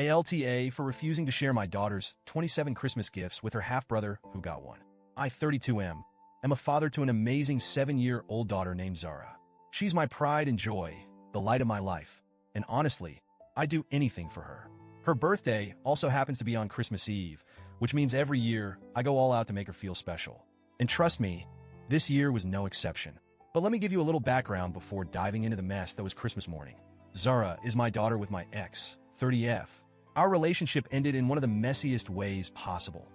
AlTA for refusing to share my daughter's 27 Christmas gifts with her half-brother who got one. I, 32M, am a father to an amazing 7-year-old daughter named Zara. She's my pride and joy, the light of my life, and honestly, I'd do anything for her. Her birthday also happens to be on Christmas Eve, which means every year I go all out to make her feel special. And trust me, this year was no exception. But let me give you a little background before diving into the mess that was Christmas morning. Zara is my daughter with my ex, 30F. Our relationship ended in one of the messiest ways possible: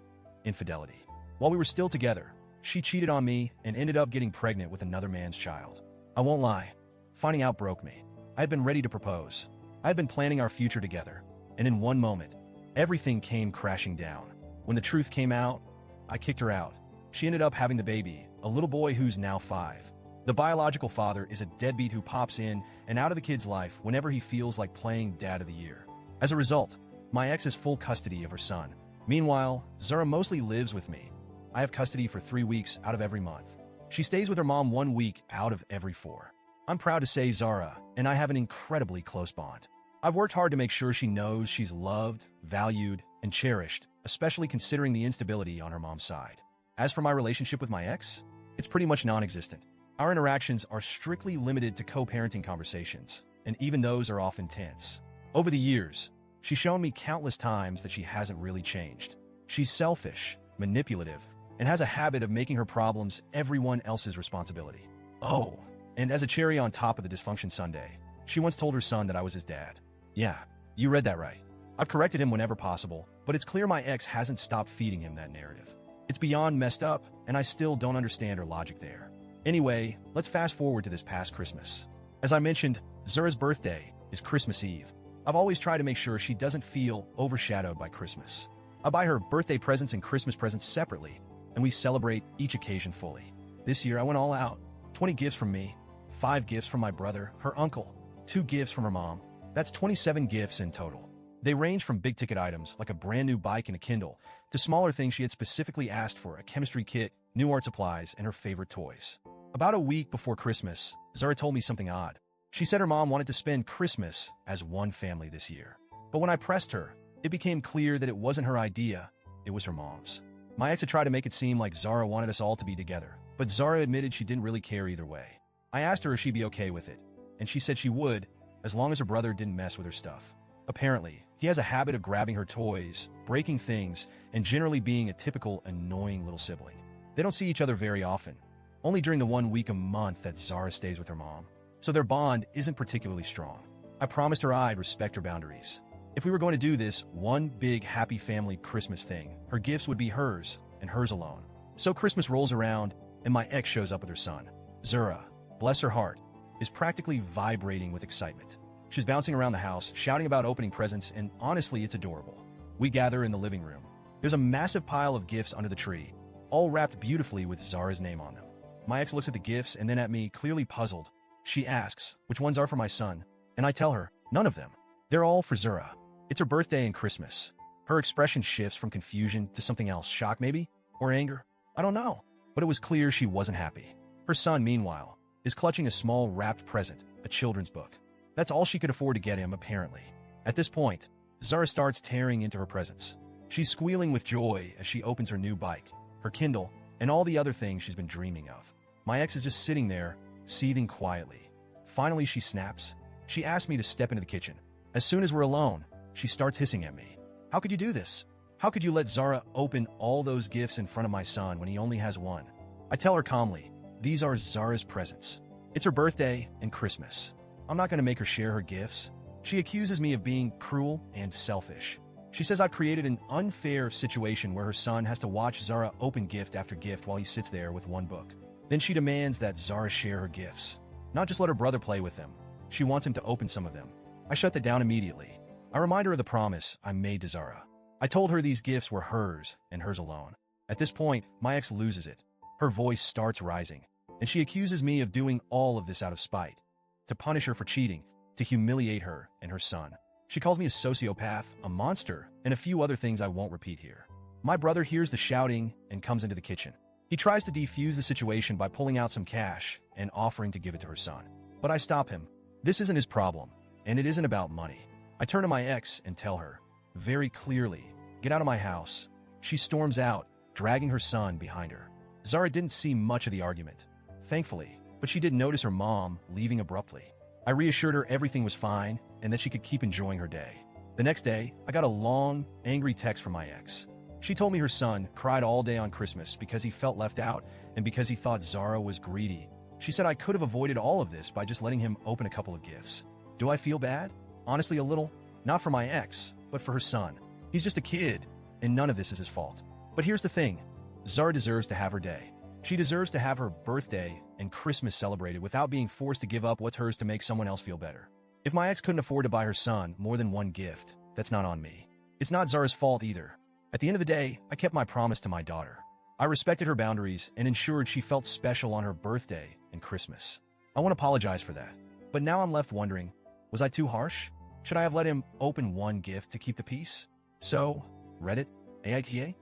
infidelity. While we were still together, she cheated on me and ended up getting pregnant with another man's child. I won't lie, finding out broke me. I had been ready to propose. I had been planning our future together, and in one moment, everything came crashing down. When the truth came out, I kicked her out. She ended up having the baby, a little boy who's now 5. The biological father is a deadbeat who pops in and out of the kid's life whenever he feels like playing Dad of the Year. As a result, my ex has full custody of her son. Meanwhile, Zara mostly lives with me. I have custody for 3 weeks out of every month. She stays with her mom 1 week out of every 4. I'm proud to say Zara and I have an incredibly close bond. I've worked hard to make sure she knows she's loved, valued, and cherished, especially considering the instability on her mom's side. As for my relationship with my ex, it's pretty much non-existent. Our interactions are strictly limited to co-parenting conversations, and even those are often tense. Over the years, she's shown me countless times that she hasn't really changed. She's selfish, manipulative, and has a habit of making her problems everyone else's responsibility. Oh, and as a cherry on top of the dysfunction sundae, she once told her son that I was his dad. Yeah, you read that right. I've corrected him whenever possible, but it's clear my ex hasn't stopped feeding him that narrative. It's beyond messed up, and I still don't understand her logic there. Anyway, let's fast forward to this past Christmas. As I mentioned, Zara's birthday is Christmas Eve. I've always tried to make sure she doesn't feel overshadowed by Christmas. I buy her birthday presents and Christmas presents separately, and we celebrate each occasion fully. This year I went all out. 20 gifts from me, 5 gifts from my brother, her uncle, 2 gifts from her mom. That's 27 gifts in total. They range from big-ticket items like a brand new bike and a Kindle to smaller things she had specifically asked for: a chemistry kit, new art supplies, and her favorite toys. About a week before Christmas, Zara told me something odd. She said her mom wanted to spend Christmas as one family this year. But when I pressed her, it became clear that it wasn't her idea, it was her mom's. My ex had tried to make it seem like Zara wanted us all to be together, but Zara admitted she didn't really care either way. I asked her if she'd be okay with it, and she said she would, as long as her brother didn't mess with her stuff. Apparently, he has a habit of grabbing her toys, breaking things, and generally being a typical annoying little sibling. They don't see each other very often, only during the 1 week a month that Zara stays with her mom, so their bond isn't particularly strong. I promised her I'd respect her boundaries. If we were going to do this one big happy family Christmas thing, her gifts would be hers and hers alone. So Christmas rolls around, and my ex shows up with her son. Zara, bless her heart, is practically vibrating with excitement. She's bouncing around the house, shouting about opening presents, and honestly, it's adorable. We gather in the living room. There's a massive pile of gifts under the tree, all wrapped beautifully with Zara's name on them. My ex looks at the gifts and then at me, clearly puzzled. She asks, which ones are for my son? And I tell her, none of them. They're all for Zara. It's her birthday and Christmas. Her expression shifts from confusion to something else, shock maybe? Or anger? I don't know. But it was clear she wasn't happy. Her son, meanwhile, is clutching a small wrapped present, a children's book. That's all she could afford to get him, apparently. At this point, Zara starts tearing into her presents. She's squealing with joy as she opens her new bike, her Kindle, and all the other things she's been dreaming of. My ex is just sitting there, seething quietly. Finally, she snaps. She asks me to step into the kitchen. As soon as we're alone, she starts hissing at me. How could you do this? How could you let Zara open all those gifts in front of my son when he only has one? I tell her calmly, these are Zara's presents. It's her birthday and Christmas. I'm not going to make her share her gifts. She accuses me of being cruel and selfish. She says I've created an unfair situation where her son has to watch Zara open gift after gift while he sits there with one book. Then she demands that Zara share her gifts, not just let her brother play with them. She wants him to open some of them. I shut that down immediately. I remind her of the promise I made to Zara. I told her these gifts were hers and hers alone. At this point, my ex loses it. Her voice starts rising, and she accuses me of doing all of this out of spite, to punish her for cheating, to humiliate her and her son. She calls me a sociopath, a monster, and a few other things I won't repeat here. My brother hears the shouting and comes into the kitchen. He tries to defuse the situation by pulling out some cash and offering to give it to her son. But I stop him. This isn't his problem, and it isn't about money. I turn to my ex and tell her, very clearly, "Get out of my house." She storms out, dragging her son behind her. Zara didn't see much of the argument, thankfully, but she did notice her mom leaving abruptly. I reassured her everything was fine and that she could keep enjoying her day. The next day, I got a long, angry text from my ex. She told me her son cried all day on Christmas because he felt left out and because he thought Zara was greedy. She said I could have avoided all of this by just letting him open a couple of gifts. Do I feel bad? Honestly, a little. Not for my ex, but for her son. He's just a kid, and none of this is his fault. But here's the thing. Zara deserves to have her day. She deserves to have her birthday and Christmas celebrated without being forced to give up what's hers to make someone else feel better. If my ex couldn't afford to buy her son more than one gift, that's not on me. It's not Zara's fault either. At the end of the day, I kept my promise to my daughter. I respected her boundaries and ensured she felt special on her birthday and Christmas. I want to apologize for that. But now I'm left wondering, was I too harsh? Should I have let him open one gift to keep the peace? So, Reddit, AITA?